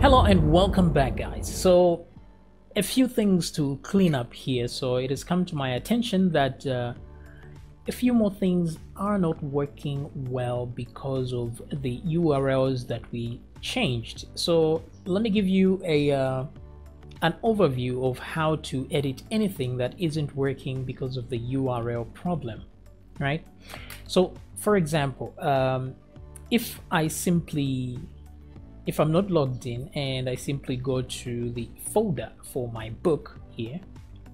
Hello and welcome back, guys. So a few things to clean up here. So it has come to my attention that a few more things are not working well because of the URLs that we changed. So let me give you an overview of how to edit anything that isn't working because of the URL problem, right? So for example, if I'm not logged in and I simply go to the folder for my book here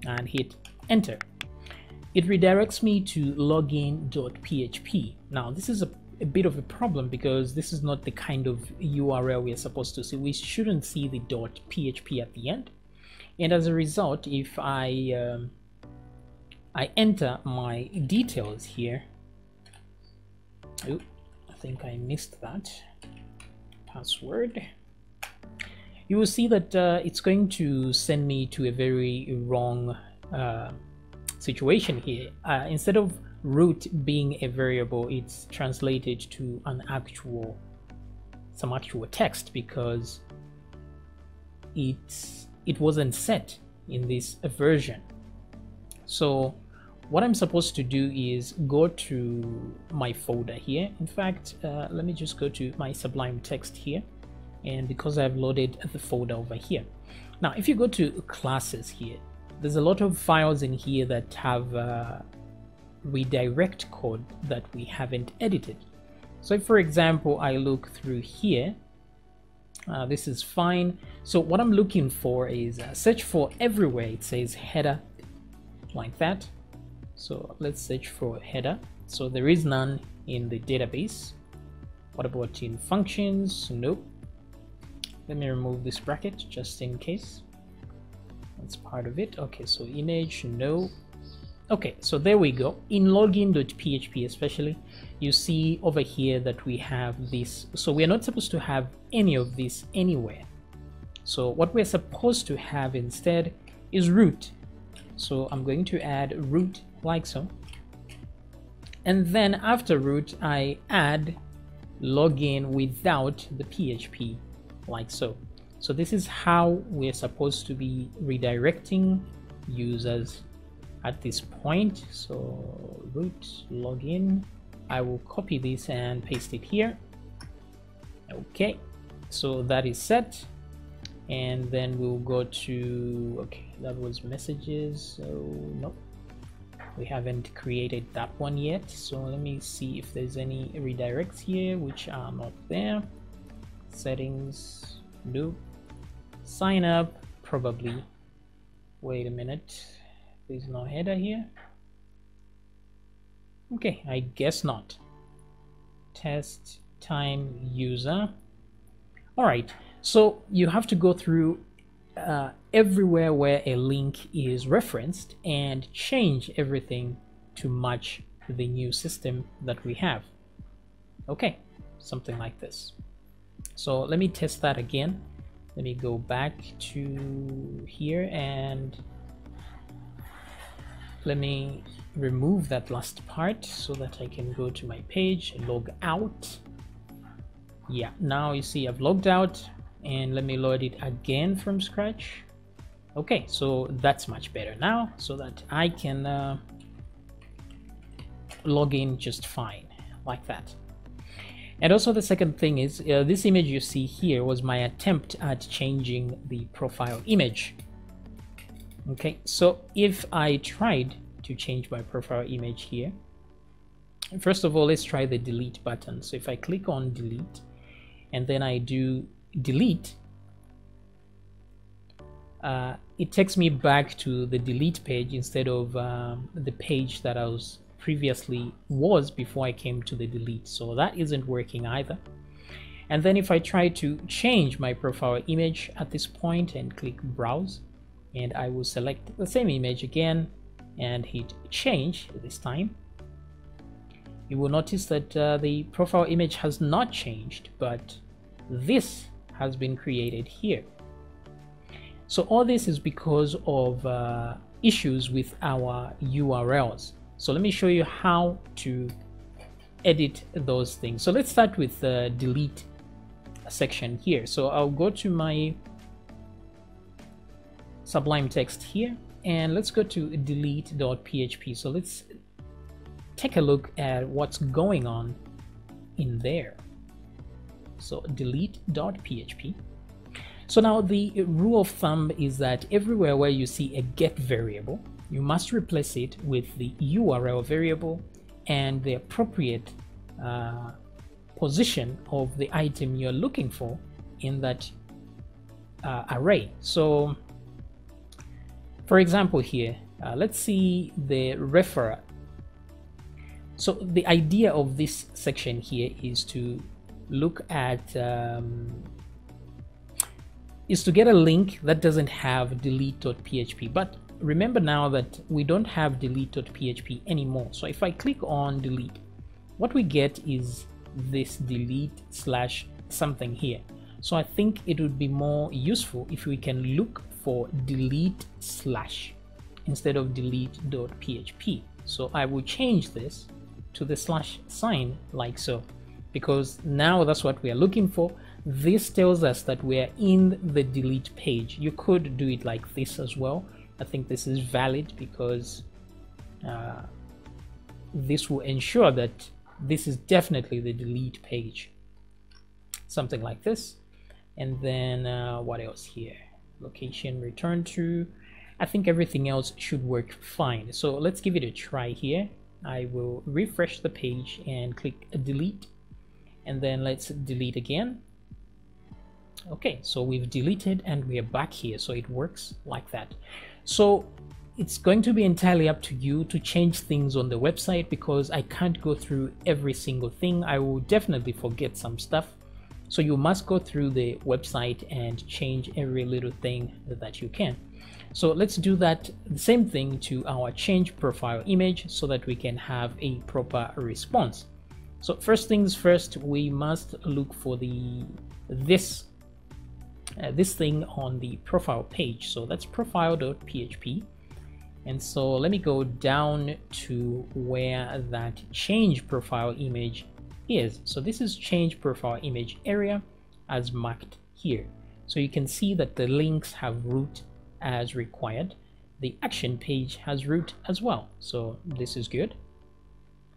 and hit enter, it redirects me to login.php. Now this is a bit of a problem because this is not the kind of URL we are supposed to see. We shouldn't see the .php at the end, and as a result, if I enter my details here, oh, I think I missed that password, you will see that it's going to send me to a very wrong situation here. Instead of root being a variable, it's translated to some actual text because it wasn't set in this version. So what I'm supposed to do is go to my folder here. In fact, let me just go to my Sublime text here, and because I've loaded the folder over here. Now if you go to classes here, there's a lot of files in here that have redirect code that we haven't edited. So if, for example, I look through here, this is fine. So what I'm looking for is search for everywhere it says header, like that. So let's search for header. So there is none in the database. What about in functions? Nope. Let me remove this bracket just in case. That's part of it. Okay, so image, no. Okay, so there we go. In login.php especially, you see over here that we have this. So we are not supposed to have any of this anywhere. So what we're supposed to have instead is root. So I'm going to add root like so, and then after root I add login without the PHP like so. So this is how we're supposed to be redirecting users at this point. So root login, I will copy this and paste it here. Okay, so that is set, and then we'll go to, okay, that was messages. So no, we haven't created that one yet. So let me see if there's any redirects here which are not there. Settings, no. Sign up, probably. Wait a minute, there's no header here. Okay, I guess not. Test time user. All right, so you have to go through everywhere where a link is referenced and change everything to match the new system that we have. Okay, something like this. So let me test that again. Let me go back to here and let me remove that last part so that I can go to my page, log out. Yeah, now you see I've logged out, and let me load it again from scratch. Okay, so that's much better now, so that I can log in just fine like that. And also the second thing is this image you see here was my attempt at changing the profile image. Okay, so if I tried to change my profile image here, first of all, let's try the delete button. So if I click on delete and then I do delete, it takes me back to the delete page instead of the page that I was previously before I came to the delete. So that isn't working either. And then if I try to change my profile image at this point and click browse, and I will select the same image again and hit change this time, you will notice that the profile image has not changed, but this has been created here. So all this is because of issues with our URLs. So let me show you how to edit those things. So let's start with delete section here. So I'll go to my Sublime Text here, and let's go to delete.php. So let's take a look at what's going on in there. So delete.php. So now the rule of thumb is that everywhere where you see a get variable, you must replace it with the URL variable and the appropriate position of the item you're looking for in that array. So for example here, let's see the referrer. So the idea of this section here is to look at is to get a link that doesn't have delete.php, but remember now that we don't have delete.php anymore. So if I click on delete, what we get is this delete slash something here. So I think it would be more useful if we can look for delete slash instead of delete.php. So I will change this to the slash sign like so, because now that's what we are looking for. This tells us that we are in the delete page. You could do it like this as well. I think this is valid because this will ensure that this is definitely the delete page. Something like this. And then what else here? Location, return to. I think everything else should work fine. So let's give it a try here. I will refresh the page and click delete, and then let's delete again. Okay, so we've deleted and we are back here, so it works like that. So it's going to be entirely up to you to change things on the website, because I can't go through every single thing. I will definitely forget some stuff, so you must go through the website and change every little thing that you can. So let's do that, the same thing to our change profile image, so that we can have a proper response. So first things first, we must look for this thing on the profile page. So that's profile.php. And so let me go down to where that change profile image is. So this is change profile image area as marked here. So you can see that the links have root as required. The action page has root as well. So this is good.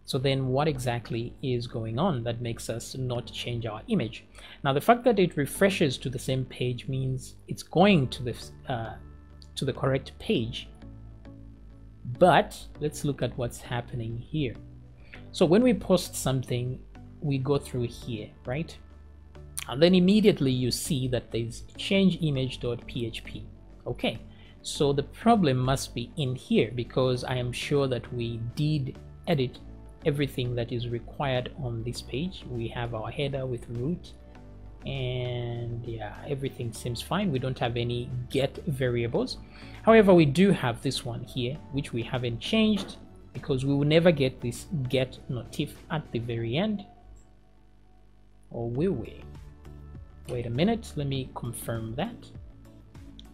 So then what exactly is going on that makes us not change our image? Now the fact that it refreshes to the same page means it's going to the correct page. But let's look at what's happening here. So when we post something, we go through here, right? And then immediately you see that there's change image.php. Okay, so the problem must be in here, because I am sure that we did edit everything that is required on this page. We have our header with root, and yeah, everything seems fine. We don't have any get variables. However, we do have this one here, which we haven't changed, because we will never get this get notif at the very end. Or will we? Wait a minute, let me confirm that.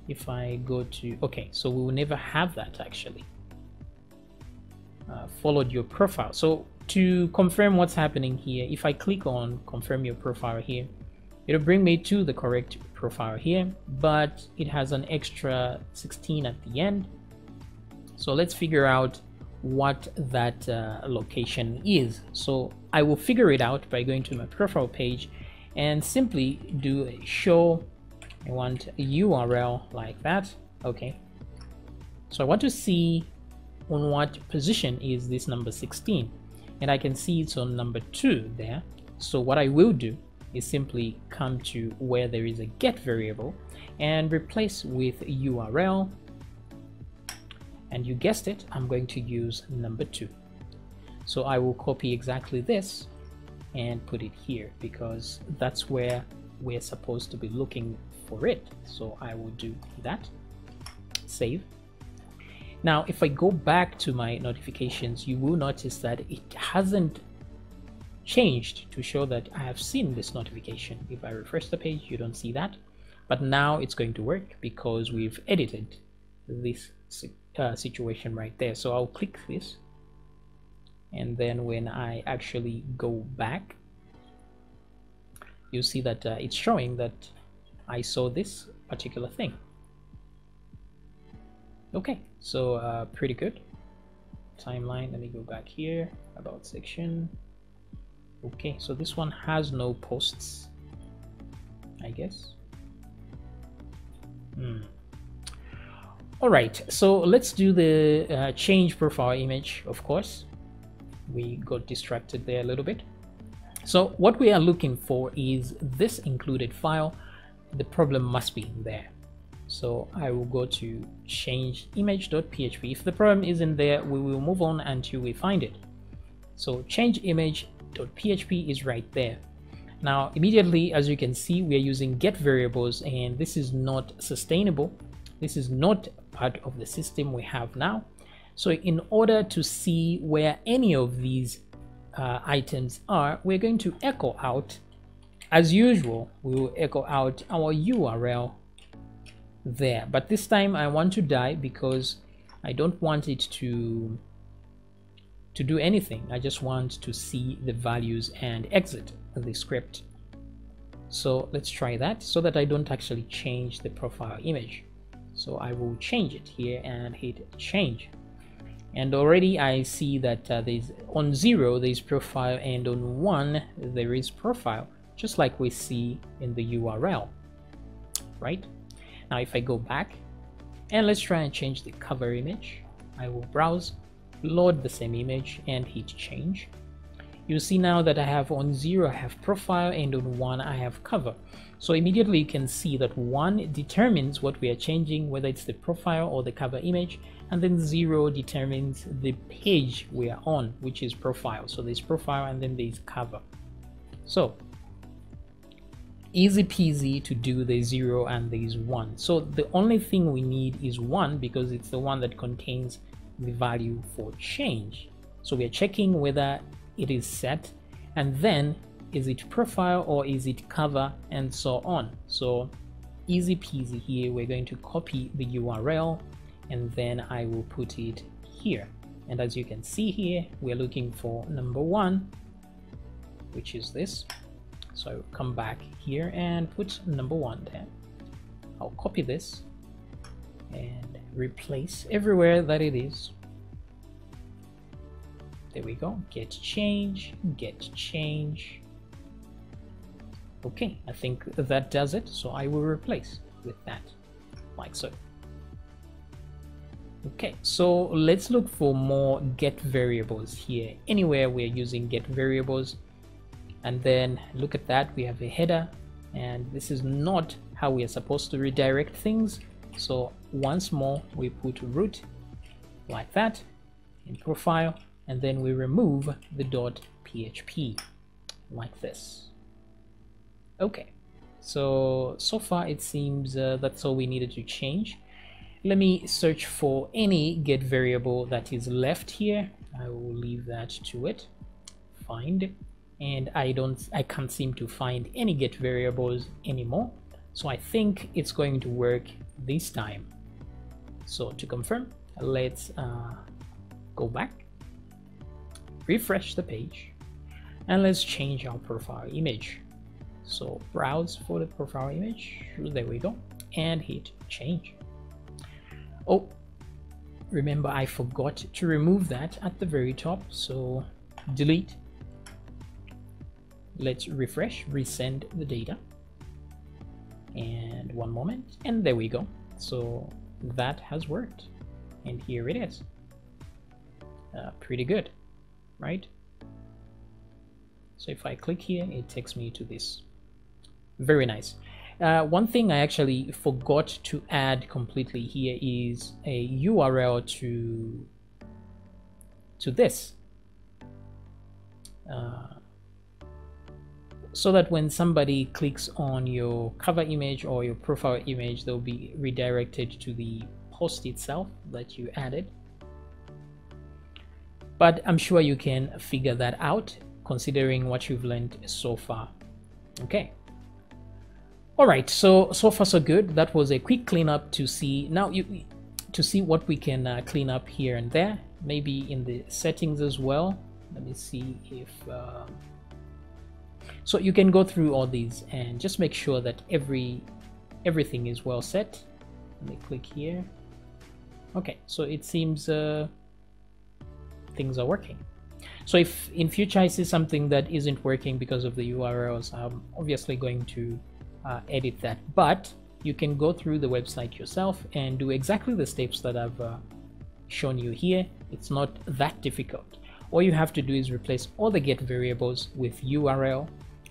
If I go to, okay, so we will never have that actually. Followed your profile. So to confirm what's happening here, if I click on confirm your profile here, it'll bring me to the correct profile here, but it has an extra 16 at the end. So let's figure out what that location is. So I will figure it out by going to my profile page and simply do a show. I want a URL like that. Okay, so I want to see on what position is this number 16, and I can see it's on number 2 there. So what I will do is simply come to where there is a get variable and replace with URL, and you guessed it, I'm going to use number 2. So I will copy exactly this and put it here, because that's where we're supposed to be looking for it. So I will do that, save. Now if I go back to my notifications, you will notice that it hasn't changed to show that I have seen this notification. If I refresh the page, you don't see that, but now it's going to work because we've edited this situation right there. So I'll click this, and then when I actually go back, you'll see that it's showing that I saw this particular thing. Okay, so pretty good. Timeline, let me go back here, about section. Okay, so this one has no posts, I guess. All right, so let's do the change profile image. Of course, we got distracted there a little bit. So what we are looking for is this included file. The problem must be in there. So I will go to change image.php. If the problem isn't there, we will move on until we find it. So change image.php is right there. Now immediately, as you can see, we are using get variables, and this is not sustainable. This is not part of the system we have now. So in order to see where any of these items are, we're going to echo out. As usual, we will echo out our URL there, but this time I want to die because I don't want it to do anything. I just want to see the values and exit the script. So let's try that so that I don't actually change the profile image. So I will change it here and hit change, and already I see that there's on 0 there's profile, and on 1 there is profile, just like we see in the URL, right? Now if I go back and let's try and change the cover image, I will browse, load the same image and hit change. You see now that I have on 0 I have profile, and on 1 I have cover. So immediately you can see that 1 determines what we are changing, whether it's the profile or the cover image, and then 0 determines the page we are on, which is profile. So there's profile and then there's cover. So easy peasy to do the 0 and there's 1. So the only thing we need is 1 because it's the one that contains the value for change. So we are checking whether it is set, and then is it profile or is it cover, and so on. So easy peasy here. We're going to copy the URL and then I will put it here, and as you can see here, we're looking for number 1, which is this. So I will come back here and put number 1 there. I'll copy this and replace everywhere that it is. There we go. Get change, get change. Okay, I think that does it. So I will replace with that, like so. Okay, so let's look for more get variables here. Anywhere we're using get variables, and then look at that, we have a header, and this is not how we are supposed to redirect things. So once more we put root like that in profile, and then we remove the .php like this. Okay, so far it seems that's all we needed to change. Let me search for any get variable that is left here. I will leave that to it. Find, and I can't seem to find any get variables anymore. So I think it's going to work this time. So to confirm, let's go back, refresh the page, and let's change our profile image. So browse for the profile image, there we go, and hit change. Oh, remember I forgot to remove that at the very top, so delete. Let's refresh, resend the data, and one moment, and there we go. So that has worked, and here it is. Pretty good, right? So if I click here, it takes me to this. Very nice. One thing I actually forgot to add completely here is a URL to this, so that when somebody clicks on your cover image or your profile image, they'll be redirected to the post itself that you added. But I'm sure you can figure that out considering what you've learned so far. Okay. All right, so far so good. That was a quick cleanup to see to see what we can clean up here and there, maybe in the settings as well. Let me see if So you can go through all these and just make sure that everything is well set. Let me click here. Okay, so it seems things are working. So if in future I see something that isn't working because of the URLs, I'm obviously going to edit that. But you can go through the website yourself and do exactly the steps that I've shown you here. It's not that difficult. All you have to do is replace all the get variables with URL.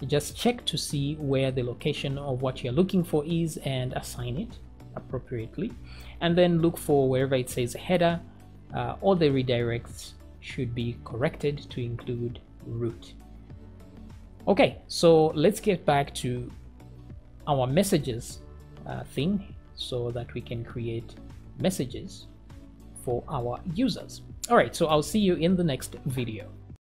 Just check to see where the location of what you're looking for is and assign it appropriately. And then look for wherever it says header, all the redirects should be corrected to include root. Okay, so let's get back to our messages thing so that we can create messages for our users. All right, so I'll see you in the next video.